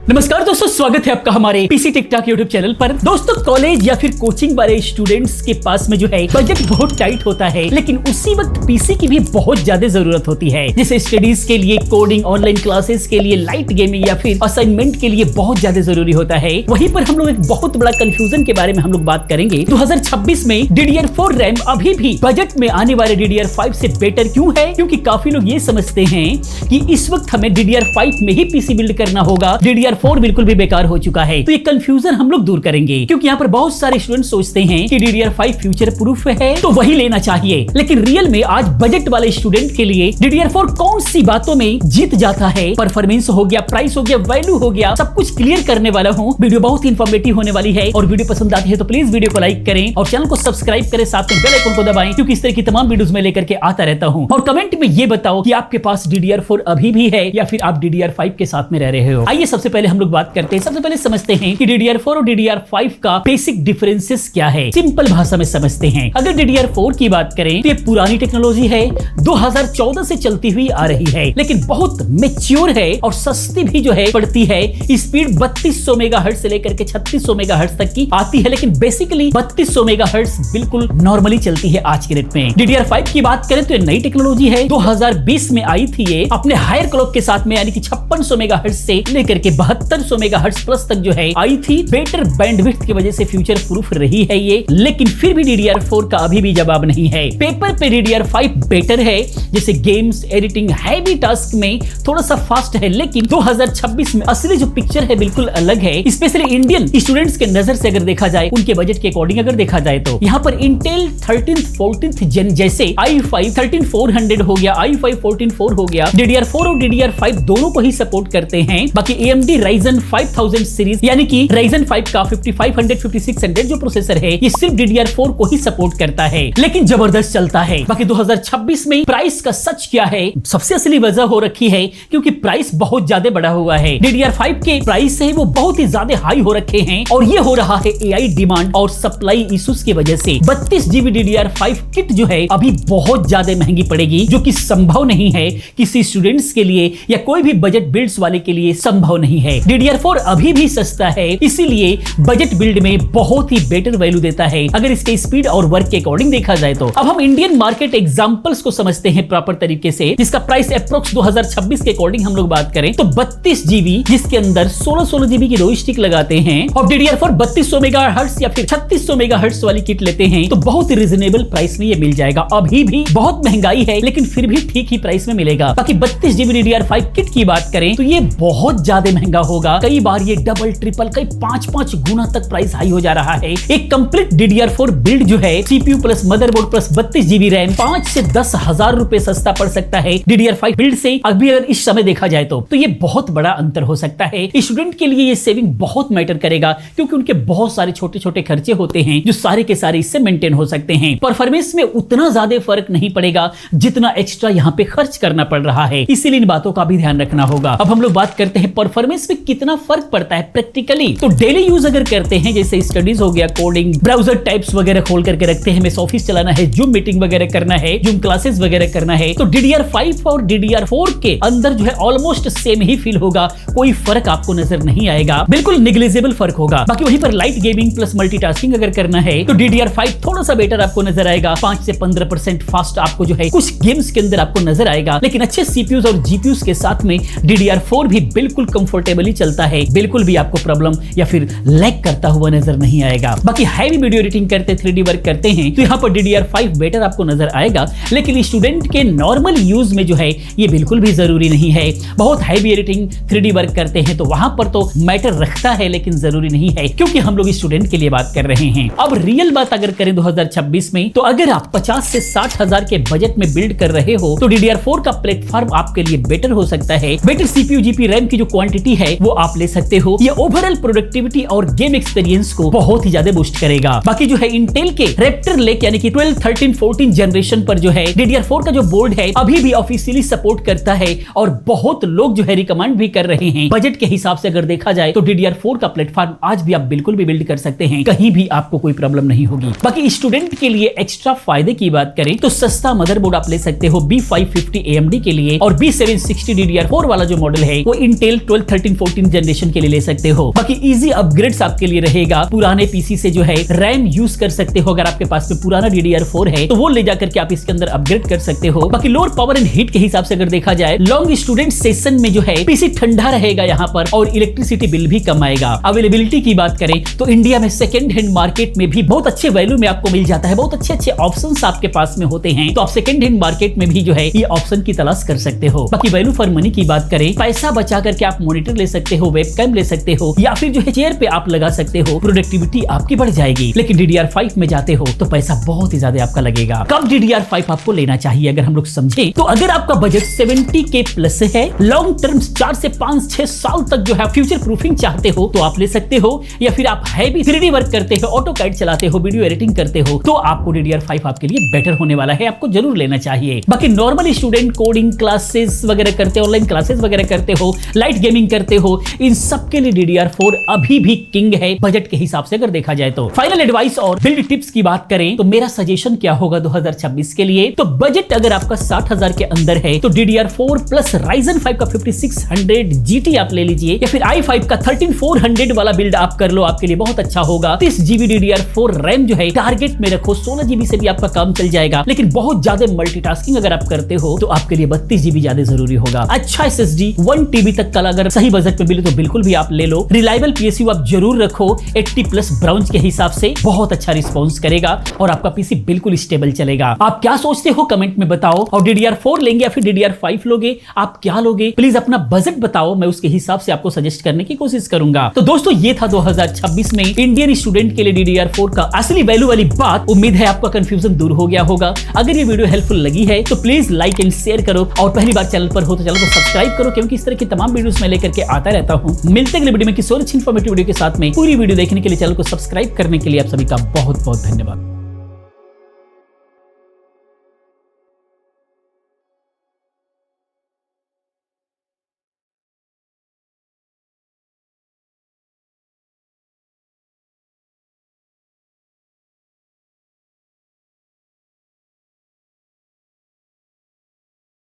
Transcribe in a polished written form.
नमस्कार दोस्तों, स्वागत है आपका हमारे पीसी टिकटॉक यूट्यूब चैनल पर। दोस्तों, कॉलेज या फिर कोचिंग वाले स्टूडेंट्स के पास में जो है बजट बहुत टाइट होता है, लेकिन उसी वक्त पीसी की भी बहुत ज्यादा जरूरत होती है। जैसे स्टडीज के लिए, कोडिंग, ऑनलाइन क्लासेस के लिए, लाइट गेमिंग या फिर असाइनमेंट के लिए बहुत ज्यादा जरूरी होता है। वहीं पर हम लोग एक बहुत बड़ा कंफ्यूजन के बारे में हम लोग बात करेंगे। 2026 में DDR4 रैम अभी भी बजट में आने वाले DDR5 से बेटर क्यों है? क्योंकि काफी लोग ये समझते हैं कि इस वक्त हमें DDR5 में ही पीसी बिल्ड करना होगा, DDR4 बिल्कुल भी बेकार हो चुका है। तो ये कंफ्यूजन हम लोग दूर करेंगे, क्योंकि यहाँ पर बहुत सारे स्टूडेंट सोचते हैं कि DDR5 फ्यूचर प्रूफ है तो वही लेना चाहिए, लेकिन रियल में आज बजट वाले स्टूडेंट के लिए DDR4 कौन सी बातों में जीत जाता है। परफॉर्मेंस हो गया, प्राइस हो गया, वैल्यू हो गया, सब कुछ क्लियर करने वाला हूँ। वीडियो बहुत इंफॉर्मेटिव होने वाली है और वीडियो पसंद आती है तो प्लीज वीडियो को लाइक करें और चैनल को सब्सक्राइब करें, साथ में बेल आइकन को दबाएं, क्योंकि इस तरह की तमाम वीडियोस में लेकर के आता रहता हूँ। और कमेंट में ये बताओ कि आपके पास DDR4 अभी भी है या फिर आप DDR5 के साथ में रह रहे हो। आइए सबसे पहले हम लोग बात करते हैं। सबसे पहले समझते हैं कि DDR4 और DDR5 का बेसिक डिफरेंसेस क्या है। सिंपल भाषा में समझते हैं। अगर DDR4 की बात करें तो ये पुरानी टेक्नोलॉजी है, 2014 से चलती हुई आ रही है, लेकिन बहुत मैच्योर है और सस्ती भी जो है पड़ती है। स्पीड 3200 मेगाहर्ट्ज से लेकर के 3600 मेगाहर्ट्ज तक की आती है, लेकिन बेसिकली 3200 मेगाहर्ट्ज बिल्कुल नॉर्मली चलती है आज के डेट में। DDR5 की बात करें तो ये नई टेक्नोलॉजी है, 2020 में आई थी ये अपने हायर क्लॉक के साथ में, यानी कि 5600 मेगाहर्ट्ज से लेकर के 7200 मेगाहर्ट्ज प्लस तक जो है आई थी। बेटर बैंडविड्थ की वजह से फ्यूचर प्रूफ रही है ये, लेकिन फिर भी DDR4 का अभी भी जवाब नहीं है। पेपर पे DDR5 बेटर है, जैसे गेम्स, एडिटिंग, हैवी टास्क में थोड़ा सा फास्ट है, लेकिन 2026 में असली जो पिक्चर है बिल्कुल अलग है। स्पेशली इंडियन स्टूडेंट्स के नजर से अगर देखा जाए, उनके बजट के अकॉर्डिंग अगर देखा जाए तो यहाँ पर इंटेल 13th 14th जेन जैसे i5 13400 हो गया, i5 144 हो गया, DDR4 और DDR5 दोनों को ही सपोर्ट करते हैं। बाकी AMD Ryzen 5000 सीरीज यानी कि Ryzen 5 का 5500 5600 जो प्रोसेसर है, ये सिर्फ DDR4 को ही सपोर्ट करता है, लेकिन जबरदस्त चलता है। बाकी 2026 में प्राइस का सच क्या है, सबसे असली वजह हो रखी है क्योंकि प्राइस बहुत ज्यादा बड़ा हुआ है। DDR5 के प्राइस है वो बहुत ही ज्यादा हाई हो रखे हैं और ये हो रहा है AI डिमांड और सप्लाई इश्यूज की वजह से। 32 GB DDR5 किट जो है अभी बहुत ज्यादा महंगी पड़ेगी, जो कि संभव नहीं है किसी स्टूडेंट्स के लिए या कोई भी बजट बिल्ड्स वाले के लिए संभव नहीं है। DDR4 अभी भी सस्ता है, इसीलिए बजट बिल्ड में बहुत ही बेटर वैल्यू देता है अगर इसके स्पीड और वर्क के अकॉर्डिंग देखा जाए तो। अब हम इंडियन मार्केट एग्जांपल्स को समझते हैं प्रॉपर तरीके से, जिसका प्राइस अप्रोक्स 2026 के अकॉर्डिंग हम लोग बात करें तो 32 GB, जिसके अंदर 16 GB की दो स्टिक लगाते हैं और DDR4 3200 मेगाहर्ट्ज या फिर 3600 मेगाहर्ट्ज वाली किट लेते हैं तो बहुत ही रिजनेबल प्राइस में ये मिल जाएगा। अभी भी बहुत महंगाई है, लेकिन फिर भी ठीक ही प्राइस में मिलेगा। बाकी 32 GB DDR5 किट की बात करें तो ये बहुत ज्यादा महंगा होगा, कई बार ये डबल, ट्रिपल, कई 5 गुना तक प्राइस हाई हो जा रहा है। एक कंप्लीट DDR4 बिल्ड जो है, CPU plus motherboard plus 32 GB RAM 5 से 10 हजार रुपए सस्ता पड़ सकता है DDR5 बिल्ड से, अभी अगर इस समय देखा जाए तो ये बहुत बड़ा अंतर हो सकता है। स्टूडेंट के लिए ये सेविंग बहुत मैटर करेगा, क्योंकि उनके बहुत सारे छोटे छोटे खर्चे होते हैं जो सारे के सारे इससे मेंटेन हो सकते हैं। परफॉर्मेंस में उतना ज्यादा फर्क नहीं पड़ेगा जितना एक्स्ट्रा यहाँ पे खर्च करना पड़ रहा है, इसीलिए इन बातों का भी ध्यान रखना होगा। अब हम लोग बात करते हैं परफॉर्मेंस में कितना फर्क पड़ता है प्रैक्टिकली। तो डेली यूज अगर करते हैं, जैसे स्टडीज हो गया, कोडिंग, ब्राउजर टाइप्स वगैरह खोल करके रखते हैं, ऑफिस चलाना है, जूम मीटिंग वगैरह करना है, जूम क्लासेस वगैरह करना है, तो DDR5 और DDR4 के अंदर जो है ऑलमोस्ट सेम ही फील होगा, कोई फर्क आपको नजर नहीं आएगा, बिल्कुल नेग्लिजिबल फर्क होगा। बाकी वहीं पर लाइट गेमिंग प्लस मल्टीटास्किंग अगर करना है तो DDR5 थोड़ा सा बेटर आपको नजर आएगा, 5 से 15% फास्ट आपको जो है कुछ गेम्स के अंदर आपको नजर आएगा, लेकिन अच्छे CPUs और GPUs के साथ में DDR4 भी बिल्कुल कंफर्टेबली चलता है, बिल्कुल भी आपको प्रॉब्लम या फिर लैग करता हुआ नजर नहीं आएगा। बाकी हैवी वीडियो एडिटिंग करते, 3D वर्क करते हैं तो यहाँ पर DDR5 बेटर आपको नजर आएगा, लेकिन स्टूडेंट के नॉर्मल यूज में जो है ये बिल्कुल भी जरूरी नहीं है। बहुत हैवी एडिटिंग, 3D वर्क करते हैं तो वहां पर तो मैटर रखता है, लेकिन जरूरी नहीं है, क्योंकि हम लोग स्टूडेंट के लिए बात कर रहे हैं। अब रियल बात अगर करें 2026 में, तो अगर आप 50 से 60 हजार के बजट में बिल्ड कर रहे हो तो DDR4 का प्लेटफॉर्म आपके लिए बेटर हो सकता है। बेटर CPU GP रैम की जो क्वांटिटी है वो आप ले सकते हो, ये ओवरऑल प्रोडक्टिविटी और गेम एक्सपीरियंस को बहुत ही ज्यादा बूस्ट करेगा। बाकी जो है इंटेल के Raptor Lake यानी कि 12, 13, 14 जनरेशन पर जो है DDR4 का जो बोर्ड है अभी भी ऑफिशियली सपोर्ट करता है और बहुत लोग जो है रिकमेंड भी कर रहे हैं। बजट के हिसाब से अगर देखा जाए तो DDR4 का प्लेटफॉर्म आज भी आप बिल्कुल भी बिल्ड कर सकते हैं, कहीं भी आपको कोई प्रॉब्लम नहीं होगी। बाकी स्टूडेंट के लिए एक्स्ट्रा फायदे की बात करें तो सस्ता मदरबोर्ड आप ले सकते हो B550 AMD के लिए, और B760 DDR4 वाला जो मॉडल है वो Intel 12, 13, 14 जनरेशन के लिए ले सकते हो। बाकी इजी अपग्रेड्स आपके लिए रहेगा, पुराने पीसी से जो है रैम यूज कर सकते हो। अगर आपके पास में पुराना DDR4 है तो वो ले जाकर के आप इसके अंदर अपग्रेड कर सकते हो। बाकी लोअर पावर एंड हीट के हिसाब से अगर देखा जाए, लॉन्ग स्टूडेंट सेशन में जो है पीसी ठंडा रहेगा यहाँ पर और इलेक्ट्रिसिटी बिल भी कम आएगा। अवेलेबिलिटी की बात करें तो इंडिया में सेकंड हैंड मार्केट में भी बहुत अच्छे वैल्यू में आपको मिल जाता है, बहुत अच्छे ऑप्शंस आपके पास में होते हैं, तो आप सेकंड हैंड मार्केट में भी जो है ये ऑप्शन की तलाश कर सकते हो। बाकी वैल्यू फॉर मनी की बात करें, पैसा बचा करके आप मॉनिटर ले सकते हो, वेबकैम ले सकते हो, या फिर जो है चेयर पे आप लगा सकते हो, प्रोडक्टिविटी आपकी बढ़ जाएगी। लेकिन DDR5 में जाते हो तो पैसा बहुत ही ज्यादा आपका लगेगा। कब DDR5 आपको लेना चाहिए अगर हम लोग समझे तो अगर आपका बजट 70K प्लस है, लॉन्ग टर्म 4 से 5-6 साल तक जो है फ्यूचर प्रूफिंग चाहते हो तो आप ले सकते हो, या फिर आप हैवी 3D वर्क करते हो, ऑटोकैड चलाते हो, वीडियो एडिटिंग करते हो तो आपको DDR5 आपके लिए बेटर होने वाला है, आपको जरूर लेना चाहिए। बाकी नॉर्मल स्टूडेंट कोडिंग क्लासेस वगैरह करते हो, ऑनलाइन क्लासेस वगैरह करते हो, लाइट गेमिंग करते हो, इन सब के लिए DDR4 अभी भी किंग है बजट के हिसाब से अगर देखा जाए तो। फाइनल एडवाइस और बिल्ड टिप्स की बात करें तो मेरा सजेशन क्या होगा 2026 के लिए, तो बजट अगर आपका 60,000 के अंदर है तो DDR4 प्लस Ryzen 5 का 5600 GT आप ले लीजिए, या फिर i5 का 13400 वाला बिल्ड आप कर लो, आपके लिए बहुत अच्छा होगा। 30 GB DDR4 रैम जो है टारगेट में रखो, 16 GB से भी आपका काम चल जाएगा, लेकिन बहुत ज्यादा मल्टीटास्किंग अगर आप करते हो तो आपके लिए 32 GB ज्यादा जरूरी होगा। अच्छा SSD 1 TB तक का अगर सही बजट में मिले तो बिल्कुल भी आप ले लो। रिलायबल PSU आप जरूर रखो, 80 प्लस ब्राउन्स के हिसाब से बहुत अच्छा रिस्पॉन्स करेगा और आपका पीसी बिल्कुल स्टेबल चलेगा। आप क्या सोचते हो कमेंट में बताओ, और DDR4 लेंगे या फिर DDR5 लोगे, आप क्या लोगे प्लीज अपना बजट बताओ, मैं उसके हिसाब से आपको सजेस्ट करने की कोशिश करूंगा। तो दोस्तों ये था 2026 में इंडियन स्टूडेंट के लिए DDR4 का असली वैल्यू वाली बात। उम्मीद है आपका कंफ्यूजन दूर हो गया होगा। अगर ये वीडियो हेल्पफुल लगी है तो प्लीज लाइक एंड शेयर करो, और पहली बार चैनल पर हो तो चैनल को सब्सक्राइब करो, क्योंकि इस तरह की तमाम वीडियोस मैं लेकर के आता रहता हूं। मिलते हैं अगले वीडियो में किसी और अच्छी इंफॉर्मेटिव वीडियो के साथ में। पूरी वीडियो देखने के लिए, चैनल को सब्सक्राइब करने के लिए आप सभी का बहुत बहुत धन्यवाद।